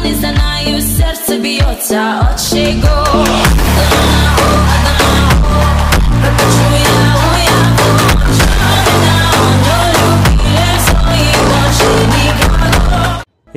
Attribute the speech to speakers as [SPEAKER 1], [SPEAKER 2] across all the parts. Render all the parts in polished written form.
[SPEAKER 1] не знаю, сердце бьется от чего. Прокачу я уяву, любили свои ночи никого.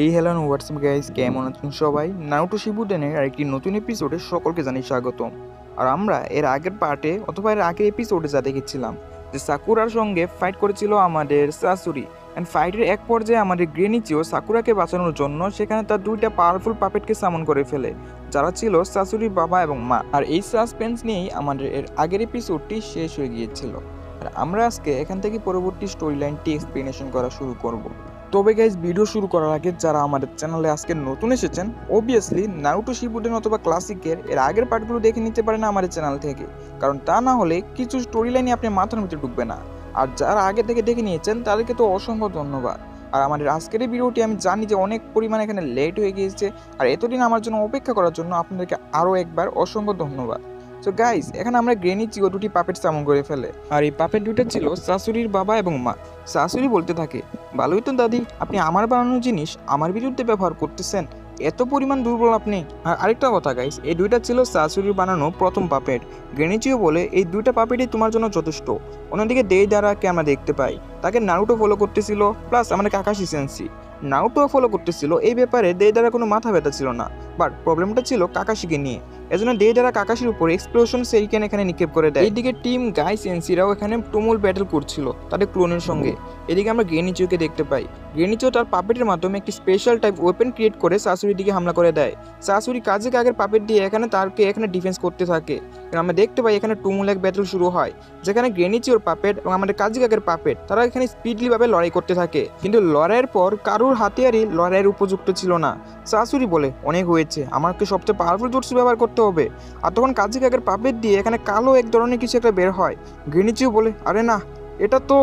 [SPEAKER 2] এই hello WhatsApp guys, কেমন আছেন সবাই? নারুটো শিপুডেনের আরেকটি নতুন এপিসোডে সকলকে জানাই স্বাগতম। আর আমরা এর আগের পার্টে অথবা এর আগের এপিসোডে যা দেখেছিলাম যে সাকুরার সঙ্গে ফাইট করেছিল আমাদের সাসুরি, অ্যান্ড ফাইটের এক পর্যায়ে আমাদের গ্রেনিচিও সাকুরাকে বাঁচানোর জন্য সেখানে তার দুইটা পাওয়ারফুল পাপেটকে সামন করে ফেলে, যারা ছিল সাসুরির বাবা এবং মা। আর এই সাসপেন্স নিয়েই আমাদের এর আগের এপিসোডটি শেষ হয়ে গিয়েছিল। আর আমরা আজকে এখান থেকে পরবর্তী স্টোরি লাইনটি এক্সপ্লেনেশন করা শুরু করব। তবে গাইজ, ভিডিও শুরু করার আগে যারা আমাদের চ্যানেলে আজকে নতুন এসেছেন, অবভিয়াসলি নারুটো শিপুডেন অথবা ক্লাসিকের এর আগের পার্টগুলো দেখে নিতে পারেন আমাদের চ্যানেল থেকে, কারণ তা না হলে কিছু স্টোরি লাইনই আপনার মাথার ভিতরে ঢুকবে না। আর যারা আগে থেকে দেখে নিয়েছেন তাদেরকে তো অসংখ্য ধন্যবাদ। আর আমাদের আজকের এই ভিডিওটি আমি জানি যে অনেক পরিমাণে এখানে লেট হয়ে গিয়েছে, আর এতদিন আমার জন্য অপেক্ষা করার জন্য আপনাদেরকে আরও একবার অসংখ্য ধন্যবাদ। তো গাইজ, এখানে আমরা গ্রেনিচিও দুটি পাপেট সামন করে ফেলে, আর এই পাপেট দুটো ছিল শাশুড়ির বাবা এবং মা। শাশুড়ি বলতে থাকে, ভালোই তো দাদি, আপনি আমার বানানো জিনিস আমার বিরুদ্ধে ব্যবহার করতেছেন, এত পরিমাণ দুর্বল আপনি। আর আরেকটা কথা গাইজ, এই দুইটা ছিল শাশুড়ির বানানো প্রথম পাপেট। গ্রেনিচিও বলে এই দুইটা পাপেটই তোমার জন্য যথেষ্ট। অন্যদিকে দেইদারাকে আমরা দেখতে পাই, তাকে নারুটো ফলো করতেছিল, প্লাস আমাদের কাকাশি সেন্সি নারুটো ফলো করতেছিল। এই ব্যাপারে দেইদারা কোনো মাথা ব্যথা ছিল না, বাট প্রবলেমটা ছিল কাকাশিকে নিয়ে। এজন্য দেইদারা কাকাশির উপর এক্সপ্লোশন সেরিকেন এখানে নিক্ষেপ করে দেয়। এইদিকে টিম গাই সেন্সিরাও এখানে তুমুল ব্যাটেল করছিল তাদের ক্লোনের সঙ্গে। এদিকে আমরা গ্রেনিচিওকে দেখতে পাই, গ্রেনিচিও তার পাপেটের মাধ্যমে একটি স্পেশাল টাইপ ওয়েপেন ক্রিয়েট করে শাশুড়ির দিকে হামলা করে দেয়। শাশুড়ি কাজে কাগের পাপেট দিয়ে এখানে ডিফেন্স করতে থাকে। আমরা দেখতে পাই এখানে তুমুল এক ব্যাটেল শুরু হয়, যেখানে গ্রেনিচিওর পাপেট এবং আমাদের কাজে কাগের পাপেট তারা এখানে স্পিডলি ভাবে লড়াই করতে থাকে। কিন্তু লড়াইয়ের পর কারোর হাতিয়ারই লড়াইয়ের উপযুক্ত ছিল না। শাশুড়ি বলে, অনেক হয়েছে, আমাকে সবচেয়ে পাওয়ারফুল জুটসু ব্যবহার করতে হবে। আর তখন কাজে কাগের পাপেট দিয়ে এখানে কালো এক ধরনের কিছু একটা বের হয়। গ্রেনিচিও বলে, আরে না, এটা তো।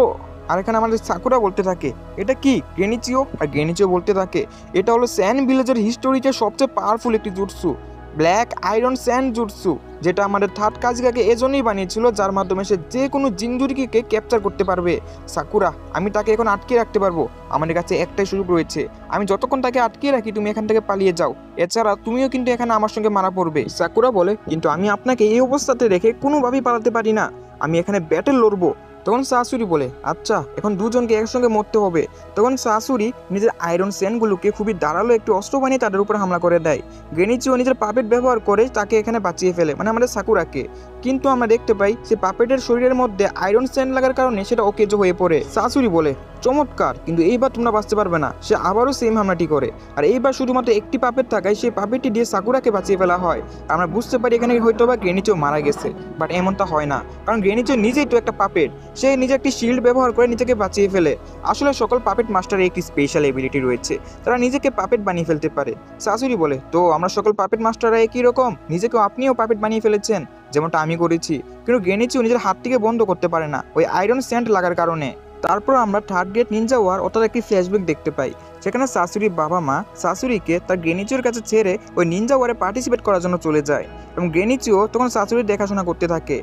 [SPEAKER 2] আর এখানে আমাদের সাকুরা বলতে থাকে, এটা কি গ্রেনিচিও? আর গ্রেনিচিও বলতে থাকে, এটা হলো স্যান ভিলেজের হিস্টোরিতে সবচেয়ে পাওয়ারফুল একটি jutsu, black iron sand jutsu, যেটা আমাদের থার্ড কাজিকাকে এজন্যই বানিয়েছিল, যার মাধ্যমে সে যে কোনো জিনজুরিকে ক্যাপচার করতে পারবে। সাকুরা, আমি তাকে এখন আটকে রাখতে পারবো, আমাদের কাছে একটাই সুযোগ রয়েছে, আমি যতক্ষণ তাকে আটকে রাখি তুমি এখান থেকে পালিয়ে যাও, এছাড়া তুমিও কিন্তু এখানে আমার সঙ্গে মারা পড়বে। সাকুরা বলে, কিন্তু আমি আপনাকে এই অবস্থাতে রেখে কোনোভাবেই পালাতে পারি না, আমি এখানে ব্যাটেল লড়বো। তখন শাশুড়ি বলে, আচ্ছা, এখন দুজনকে একসঙ্গে মরতে হবে। তখন শাশুড়ি নিজের আয়রন সেনগুলোকে খুবই ধারালো একটি অস্ত্র বানিয়ে তাদের উপর হামলা করে দেয়। গ্রেনিচিও নিজের পাপেট ব্যবহার করে তাকে এখানে বাঁচিয়ে ফেলে, মানে আমাদের সাকুরাকে। কিন্তু আমরা দেখতে পাই সে পাপেটের শরীরের মধ্যে আয়রন সেন্ড লাগার কারণে সেটা অকেজো হয়ে পড়ে। শাশুড়ি বলে, চমৎকার, কিন্তু এইবার তোমরা বাঁচতে পারবে না। সে আবারও সেম হামলাটি করে, আর এইবার শুধুমাত্র একটি পাপেট থাকায় সেই পাপেটটি দিয়ে সাকুরাকে বাঁচিয়ে ফেলা হয়। আমরা বুঝতে পারি এখানে হয়তো বা গ্রেনিচিও মারা গেছে, বাট এমনটা হয় না, কারণ গ্রেনিচিও নিজেই তো একটা পাপেট, সে নিজে একটি শিল্ড ব্যবহার করে নিজেকে বাঁচিয়ে ফেলে। আসলে সকল পাপেট মাস্টারের একটি স্পেশাল এবিলিটি রয়েছে, তারা নিজেকে পাপেট বানিয়ে ফেলতে পারে। শাশুড়ি বলে, তো আমরা সকল পাপেট মাস্টাররা একই রকম, নিজেকেও আপনিও পাপেট বানিয়ে ফেলেছেন, যেমনটা আমি করেছি। কিন্তু গ্রেনিচিও নিজের হাত থেকে বন্ধ করতে পারে না ওই আয়রন স্যান্ড লাগার কারণে। তারপর আমরা থার্ড গ্রেড নিনজা ওয়ার অর্থাৎ একটি ফ্ল্যাশব্যাক দেখতে পাই, সেখানে শাশুড়ির বাবা মা শাশুড়িকে তার গ্রেনিচিওর কাছে ছেড়ে ওই নিনজা ওয়ারে পার্টিসিপেট করার জন্য চলে যায়, এবং গ্রেনিচিও তখন শাশুড়ির দেখাশোনা করতে থাকে।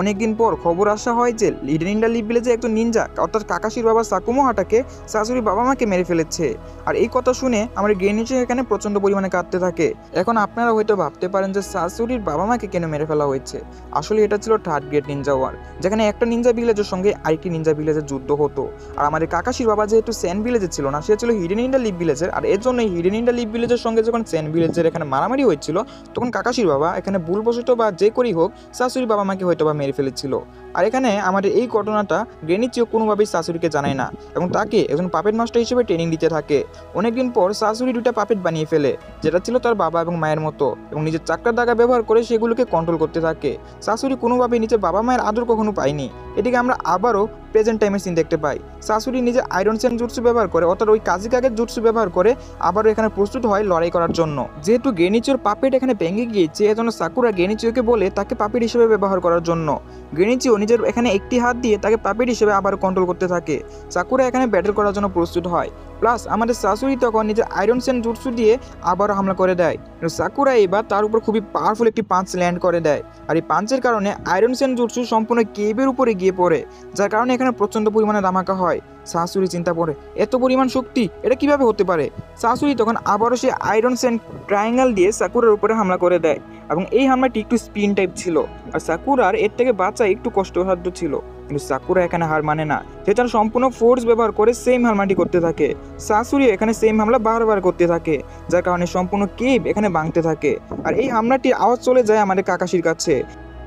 [SPEAKER 2] অনেকদিন পর খবর আসা হয় যে হিডেন ইন দ্য লিফ ভিলেজে একজন নিনজা অর্থাৎ কাকাশির বাবা সাকুমোহাটাকে শাশুড়ির বাবা মাকে মেরে ফেলেছে। আর এই কথা শুনে আমাদের গ্রেনিচিও এখানে প্রচণ্ড পরিমাণে কাঁদতে থাকে। এখন আপনারা হয়তো ভাবতে পারেন যে শাশুড়ির বাবা মাকে কেন মেরে ফেলা হয়েছে। আসলে এটা ছিল থার্ড গ্রেড নিনজা ওয়ার, যেখানে একটা নিনজা ভিলেজের সঙ্গে আরেকটি নিনজা ভিলেজের যুদ্ধ হতো। আর আমাদের কাকাশির বাবা যেহেতু স্যান ভিলেজে ছিল না, সে ছিল হিডেন ইন দ্য লিফ ভিলেজের, আর এর জন্যই হিডেন ইন দ্য লিফ ভিলেজের সঙ্গে যখন স্যান ভিলেজের এখানে মারামারি হয়েছিল, তখন কাকাশির বাবা এখানে ভুলবশত বা যে করেই হোক শাশুড়ির বাবা মাকে হয়তো বা মেরে ফেলেছিল। আর এখানে আমাদের এই ঘটনাটা গ্রেনিচিও কোনোভাবেই শাশুড়িকে জানায় না, এবং তাকে একজন পাপেট মাস্টার হিসেবে ট্রেনিং দিতে থাকে। অনেকদিন পর শাশুড়ি দুটা পাপেট বানিয়ে ফেলে, যেটা ছিল তার বাবা এবং মায়ের মতো, এবং নিজের চাকরার দাগা ব্যবহার করে সেগুলোকে কন্ট্রোল করতে থাকে। শাশুড়ি কোনোভাবেই নিজের বাবা মায়ের আদর কখনো পায়নি। এদিকে আমরা আবারও প্রেজেন্ট টাইমের সিন দেখতে পাই, শাশুড়ি নিজের আয়রন সেন জুটসু ব্যবহার করে অর্থাৎ ওই কাজি কাগের জুটসু ব্যবহার করে আবারও এখানে প্রস্তুত হয় লড়াই করার জন্য। যেহেতু গ্রেনিচিওর পাপেট এখানে ভেঙে গিয়েছে, এজন্য সাকুরা গ্রেনিচিওকে বলে তাকে পাপেট হিসেবে ব্যবহার করার জন্য। গ্রেনিচিও নিজের এখানে একটি হাত দিয়ে তাকে পাপেট হিসেবে আবার কন্ট্রোল করতে থাকে। সাকুরা এখানে ব্যাটেল করার জন্য প্রস্তুত হয়। প্লাস আমাদের শাশুড়ি তখন নিজের আয়রন সেন জুটসু দিয়ে আবারও হামলা করে দেয়। সাকুরা এবার তার উপর খুবই পাওয়ারফুল একটি পাঞ্চ ল্যান্ড করে দেয়, আর এই পাঞ্চের কারণে আয়রন সেন জুটসু সম্পূর্ণ কেবের উপরে গিয়ে পড়ে, যার কারণে এখানে প্রচণ্ড পরিমাণে ধামাকা হয়। শাশুড়ি চিন্তা করে এত পরিমাণ শক্তি এটা কিভাবে হতে পারে। শাশুড়ি তখন আবারও সে আয়রন সেন ট্রায়াঙ্গেল দিয়ে সাকুরার উপরে হামলা করে দেয়, এবং এই হামলাটি একটু স্পিন টাইপ ছিল, আর সাকুরার এর থেকে বাঁচা একটু কষ্টসাধ্য ছিল। কিন্তু সাকুরা এখানে হার মানে না, সে তার সম্পূর্ণ ফোর্স ব্যবহার করে সেম হামলাটি করতে থাকে। শাশুড়ি এখানে সেম হামলা বারবার করতে থাকে, যার কারণে সম্পূর্ণ কেব এখানে ভাঙতে থাকে, আর এই হামলাটির আওয়াজ চলে যায় আমাদের কাকাশির কাছে।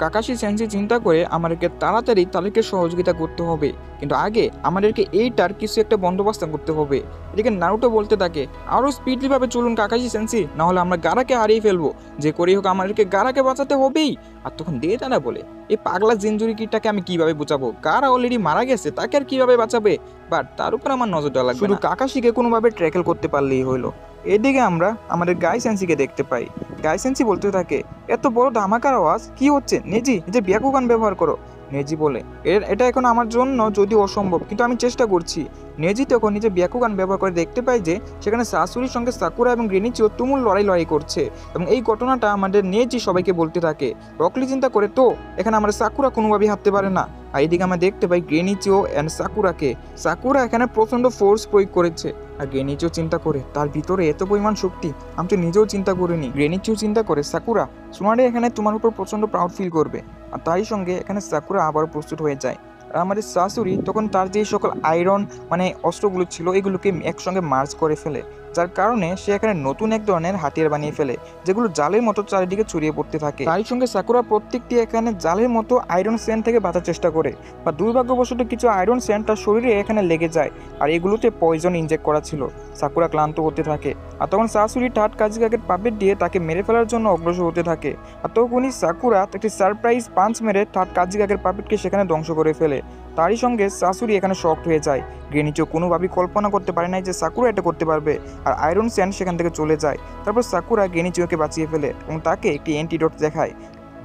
[SPEAKER 2] কাকাশি সেন্সি চিন্তা করে আমাদেরকে তাড়াতাড়ি তাদেরকে সহযোগিতা করতে হবে, কিন্তু আগে আমাদেরকে এইটার কিছু একটা বন্দোবস্ত করতে হবে। এদিকে নারুটো বলতে থাকে আরও স্পিডলিভাবে চলুন কাকাশি সেন্সি, নাহলে আমরা গারাকে হারিয়ে ফেলবো, যে করেই হোক আমাদেরকে গারাকে বাঁচাতে হবেই। আর তখন দেতানা বলে এই পাগলা জিনজুরি কিটাকে আমি কিভাবে বোঝাবো, গারা অলরেডি মারা গেছে, তাকে আর কিভাবে বাঁচাবে। বাট তার উপর আমার নজর দেওয়া লাগবে, শুধু কাকাশিকে কোনোভাবে ট্র্যাকেল করতে পারলেই হইলো। এদিকে আমরা আমাদের গাই সেন্সিকে দেখতে পাই। গাই সেন্সি বলতে থাকে এত বড় ধামাকার আওয়াজ কি হচ্ছে, নেজি নিজের ব্যাকুগান ব্যবহার করো। নেজি বলে এটা এখন আমার জন্য যদিও অসম্ভব, কিন্তু আমি চেষ্টা করছি। নেজি তখন নিজের ব্যাকুগান ব্যবহার করে দেখতে পাই যে সেখানে শাশুড়ির সঙ্গে সাকুরা এবং গ্রেনিচিও তুমুল লড়াই করছে, এবং এই ঘটনাটা আমাদের নেজি সবাইকে বলতে থাকে। রকলি চিন্তা করে তো এখানে আমাদের সাকুরা কোনোভাবেই হারতে পারে না। আর এইদিকে আমরা দেখতে পাই গ্রেনিচিও অ্যান্ড সাকুরাকে। সাকুরা এখানে প্রচণ্ড ফোর্স প্রয়োগ করেছে, আর গ্রেনিচিও চিন্তা করে তার ভিতরে এত পরিমাণ শক্তি আমি তো নিজেও চিন্তা করিনি। গ্রেনিচিও চিন্তা করে সাকুরা সোনারে এখানে তোমার উপর প্রচণ্ড প্রাউড ফিল করবে, আর তারই সঙ্গে এখানে সাকুরা আবারও প্রস্তুত হয়ে যায়। আর আমাদের শাশুড়ি তখন তার যে সকল আয়রন অস্ত্রগুলো ছিল এগুলোকে একসঙ্গে মার্জ করে ফেলে, যার কারণে সে এখানে নতুন এক ধরনের হাতিয়ার বানিয়ে ফেলে, যেগুলো জালের মতো চারিদিকে ছড়িয়ে পড়তে থাকে। তারই সঙ্গে সাকুরা প্রত্যেকটি এখানে জালের মতো আয়রন স্যান্ড থেকে বাঁচার চেষ্টা করে, বা দুর্ভাগ্যবশত কিছু আয়রন স্যান্ড তার শরীরে এখানে লেগে যায়, আর এগুলোতে পয়জন ইনজেক্ট করা ছিল। সাকুরা ক্লান্ত হতে থাকে, আর তখন শাশুড়ি ঠাট কাজিকাকের পাপেট দিয়ে তাকে মেরে ফেলার জন্য অগ্রসর হতে থাকে, আর তখনই সাকুরা একটি সারপ্রাইজ পাঞ্চ মেরে ঠাট কাজিকাকের পাপেটকে সেখানে ধ্বংস করে ফেলে। তারই সঙ্গে শাশুড়ি এখানে শকড হয়ে যায়। গ্রেনিচিও কোনোভাবেই কল্পনা করতে পারে নাই যে সাকুরা এটা করতে পারবে, আর আয়রন স্যান্ড সেখান থেকে চলে যায়। তারপর সাকুরা গ্রেনিচিওকে বাঁচিয়ে ফেলে এবং তাকে একটি অ্যান্টিডোট দেখায়।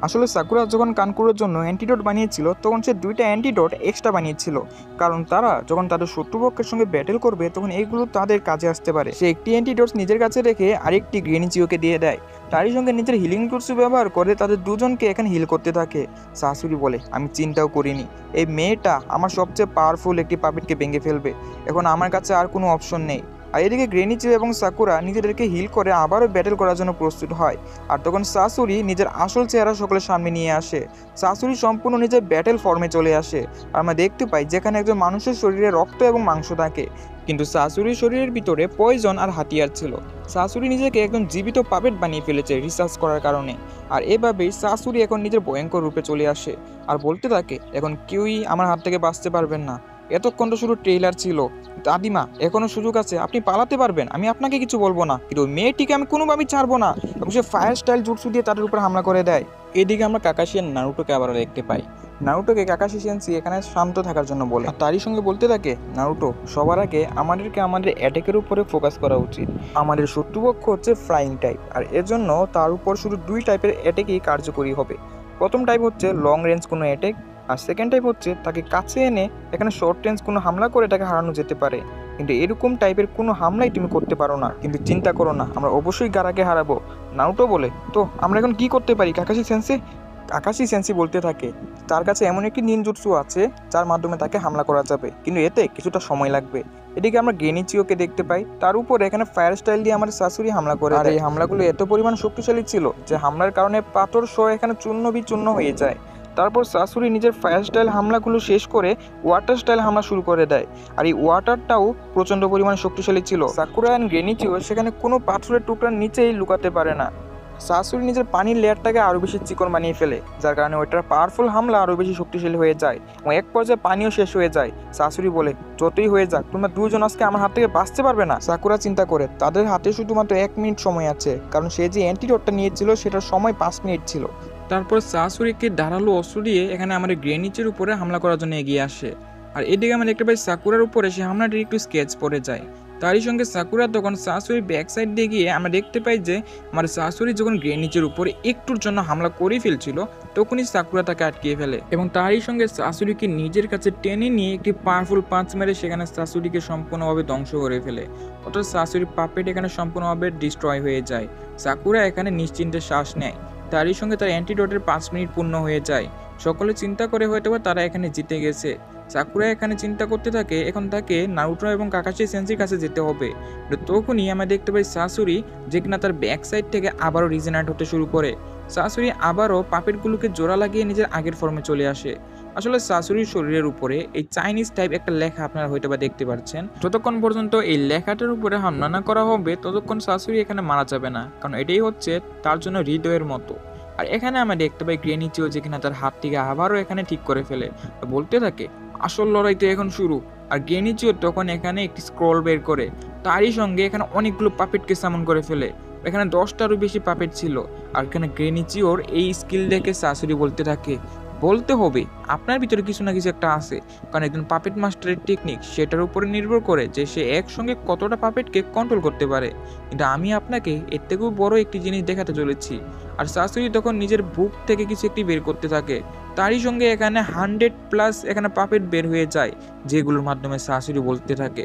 [SPEAKER 2] আসলে সাকুরা যখন কানকুরের জন্য অ্যান্টিডোট বানিয়েছিল তখন সে 2টা অ্যান্টিডোট এক্সট্রা বানিয়েছিল, কারণ তারা যখন তাদের শত্রুপক্ষের সঙ্গে ব্যাটেল করবে তখন এইগুলো তাদের কাজে আসতে পারে। সে একটি অ্যান্টিডোট নিজের কাছে রেখে আরেকটি গ্রেনিচিওকে দিয়ে দেয়, তারই সঙ্গে নিজের হিলিং টুলস ব্যবহার করে তাদের দুজনকে এখানে হিল করতে থাকে। শাশুড়ি বলে আমি চিন্তাও করিনি এই মেয়েটা আমার সবচেয়ে পাওয়ারফুল একটি পাপেটকে ভেঙে ফেলবে, এখন আমার কাছে আর কোনো অপশন নেই। আর এদিকে গ্রেনিচিও এবং সাকুরা নিজেদেরকে হিল করে আবারও ব্যাটেল করার জন্য প্রস্তুত হয়, আর তখন শাশুড়ি নিজের আসল চেহারা সকলের সামনে নিয়ে আসে। শাশুড়ি সম্পূর্ণ নিজের ব্যাটেল ফর্মে চলে আসে, আর আমরা দেখতে পাই যেখানে একজন মানুষের শরীরে রক্ত এবং মাংস থাকে, কিন্তু শাশুড়ির শরীরের ভিতরে পয়জন আর হাতিয়ার ছিল। শাশুড়ি নিজেকে একজন জীবিত পাপেট বানিয়ে ফেলেছে রিসার্চ করার কারণে, আর এভাবেই শাশুড়ি এখন নিজের ভয়ঙ্কর রূপে চলে আসে, আর বলতে থাকে এখন কেউই আমার হাত থেকে বাঁচতে পারবেন না, এতক্ষণ তো শুধু ট্রেইলার ছিল, দাদিমা এখনো সুযোগ আছে, আপনি পালাতে পারবেন, আমি আপনাকে কিছু বলবো না, কিন্তু মেয়েটিকে আমি কোনোভাবেই ছাড়বো না। এবং সে ফায়ার স্টাইল জুটসু দিয়ে তাদের উপর হামলা করে দেয়। এদিকে আমরা কাকাশি আর নারুটোকে আবার দেখতে পাই। নারুটোকে কাকাশি সেন্সি এখানে শান্ত থাকার জন্য বলে, আর তারই সঙ্গে বলতে থাকে নারুটো সবার আগে আমাদেরকে আমাদের অ্যাটাকের উপরে ফোকাস করা উচিত। আমাদের শত্রুপক্ষ হচ্ছে ফ্লাইং টাইপ, আর এর জন্য তার উপর শুধু 2 টাইপের অ্যাটাকই কার্যকরী হবে। প্রথম টাইপ হচ্ছে লং রেঞ্জ কোনো অ্যাটাক, আর সেকেন্ড টাইপ হচ্ছে তাকে কাছে এনে এখানে শর্ট রেঞ্জ কোনো হামলা করে তাকে হারানো যেতে পারে, কিন্তু এরকম টাইপের কোনো হামলাই তুমি করতে পারো না। কিন্তু চিন্তা করো না, আমরা অবশ্যই গারাকে হারাবো। নারুটো বলে তো আমরা এখন কি করতে পারি কাকাশি সেন্সি? কাকাশি সেন্সি বলতে থাকে তার কাছে এমন একটি নিনজুৎসু আছে যার মাধ্যমে তাকে হামলা করা যাবে, কিন্তু এতে কিছুটা সময় লাগবে। এদিকে আমরা গ্রেনিচিওকে দেখতে পাই, তার উপর এখানে ফায়ার স্টাইল দিয়ে আমাদের শাশুড়ি হামলা করে, আর এই হামলাগুলো এত পরিমাণ শক্তিশালী ছিল যে হামলার কারণে পাথর সহ এখানে চূর্ণ বিচূর্ণ হয়ে যায়। তারপর শাশুড়ি নিজের ফায়ার স্টাইল হামলাগুলো শেষ করে ওয়াটার স্টাইল হামলা শুরু করে দেয়, আর এই ওয়াটারটাও প্রচণ্ড পরিমাণে শক্তিশালী ছিল। সাকুরা অ্যান্ড গ্রেনিচিও সেখানে কোনো পাথরের টুকরার নিচেই লুকাতে পারে না। শাশুড়ি নিজের পানির লেয়ারটাকে আরও বেশি চিকন বানিয়ে ফেলে, যার কারণে ওইটার পাওয়ারফুল হামলা আরও বেশি শক্তিশালী হয়ে যায়, এবং এক পর্যায়ে পানিও শেষ হয়ে যায়। শাশুড়ি বলে যতই হয়ে যাক তোমরা দুজন আজকে আমার হাত থেকে বাঁচতে পারবে না। সাকুরা চিন্তা করে তাদের হাতে শুধুমাত্র 1 মিনিট সময় আছে, কারণ সে যে অ্যান্টিডোটটা নিয়েছিল সেটার সময় 5 মিনিট ছিল। তারপর শাশুড়িকে ধারালো অস্ত্র দিয়ে এখানে আমাদের গ্রেনিচের উপরে হামলা করার জন্য এগিয়ে আসে, আর এদিকে আমরা দেখতে পাই সাকুরার উপরে সে হামলাটির একটু স্কেচ পড়ে যায়। তারই সঙ্গে সাকুরা তখন শাশুড়ির ব্যাক সাইড দিয়ে গিয়ে আমরা দেখতে পাই যে আমার শাশুড়ি যখন গ্রেনিচের উপরে একটুর জন্য হামলা করে ফেলছিল তখনই সাকুরা তাকে আটকিয়ে ফেলে এবং তারই সঙ্গে শাশুড়িকে নিজের কাছে টেনে নিয়ে একটি পাওয়ারফুল পাঁচ মেরে সেখানে শাশুড়িকে সম্পূর্ণভাবে ধ্বংস করে ফেলে। অর্থাৎ শাশুড়ির পাপেট এখানে সম্পূর্ণভাবে ডিস্ট্রয় হয়ে যায়। সাকুরা এখানে নিশ্চিন্তে শ্বাস নেয়। তারই সঙ্গে তার অ্যান্টিডোটের 5 মিনিট পূর্ণ হয়ে যায়। সকলে চিন্তা করে হয়তো তারা এখানে জিতে গেছে। সাকুরা এখানে চিন্তা করতে থাকে এখন তাকে নারুটো এবং কাকাশি সেন্সির কাছে যেতে হবে। তখনই আমরা দেখতে পাই শাশুড়ি যে কিনা তার ব্যাক সাইড থেকে আবারও রিজেনারেট হতে শুরু করে। শাশুড়ি আবারও পাপেটগুলোকে জোড়া লাগিয়ে নিজের আগের ফর্মে চলে আসে। আসলে শাশুড়ির শরীরের উপরে এই চাইনিজ টাইপ একটা লেখা আপনারা হয়তো বা দেখতে পাচ্ছেন। যতক্ষণ পর্যন্ত এই লেখাটার উপরে হামলা না করা হবে ততক্ষণ শাশুড়ি এখানে মারা যাবে না, কারণ এটাই হচ্ছে তার জন্য হৃদয়ের মতো। আর এখানে আমরা দেখতে পাই গ্রেনিচিও যে কিনা তার হাত থেকে আবারও এখানে ঠিক করে ফেলে, বলতে থাকে আসল লড়াই তো এখন শুরু। আর গ্রেনিচিও তখন এখানে একটি স্ক্রল বের করে তারই সঙ্গে এখানে অনেকগুলো পাপেটকে সামন করে ফেলে। এখানে 10টারও বেশি পাপেট ছিল। আর এখানে গ্রেনিচিওর এই স্কিল দেখে শাশুড়ি বলতে থাকে বলতে হবে আপনার ভিতরে কিছু না কিছু একটা আছে, কারণ একজন পাপেট মাস্টারের টেকনিক সেটার উপরে নির্ভর করে যে সে একসঙ্গে কতটা পাপেটকে কন্ট্রোল করতে পারে। কিন্তু আমি আপনাকে এর থেকেও বড় একটি জিনিস দেখাতে চলেছি। আর শাশুড়ি তখন নিজের বুক থেকে কিছু একটি বের করতে থাকে। তারই সঙ্গে এখানে 100+ এখানে পাপেট বের হয়ে যায়, যেগুলোর মাধ্যমে শাশুড়ি বলতে থাকে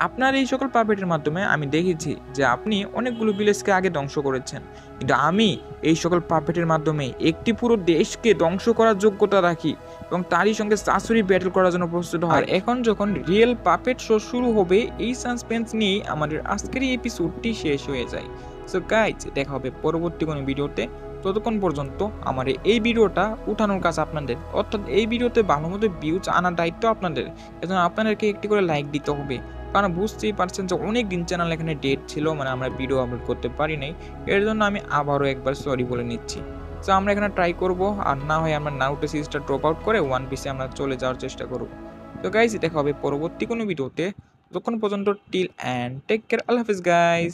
[SPEAKER 2] আপনার এই সকল পাপেটের মাধ্যমে আমি দেখেছি যে আপনি অনেকগুলো ভিলেজকে আগে ধ্বংস করেছেন, কিন্তু আমি এই সকল পাপেটের মাধ্যমে একটি পুরো দেশকে ধ্বংস করার যোগ্যতা রাখি। এবং তারই সঙ্গে শাশুড়ি ব্যাটল করার জন্য প্রস্তুত হয়। আর এখন যখন রিয়েল পাপেট শো শুরু হবে এই সাসপেন্স নিয়ে আমাদের আজকের এই এপিসোডটি শেষ হয়ে যায়। সো গাইজ দেখা হবে পরবর্তী কোনো ভিডিওতে। ততক্ষণ পর্যন্ত আমার এই ভিডিওটা উঠানোর কাজ আপনাদের, অর্থাৎ এই ভিডিওতে ভালো মতো ভিউজ আনার দায়িত্ব আপনাদের। এজন্য আপনাদেরকে একটি করে লাইক দিতে হবে, কারণ বুঝতেই পারছেন যে অনেক দিন চ্যানেল এখানে ডেট ছিল, মানে আমরা ভিডিও আপলোড করতে পারি নাই। এর জন্য আমি আবারও একবার সরি বলে নিচ্ছি। তো আমরা এখানে ট্রাই করব, আর না হয় আমরা নারুটো সিরিজটা ড্রপ আউট করে ওয়ান পিসে আমরা চলে যাওয়ার চেষ্টা করব। তো গাইজ দেখা হবে পরবর্তী কোনো ভিডিওতে। ততক্ষণ পর্যন্ত টিল অ্যান্ড টেক কেয়ার, আল্লাহ হাফিজ গাইজ।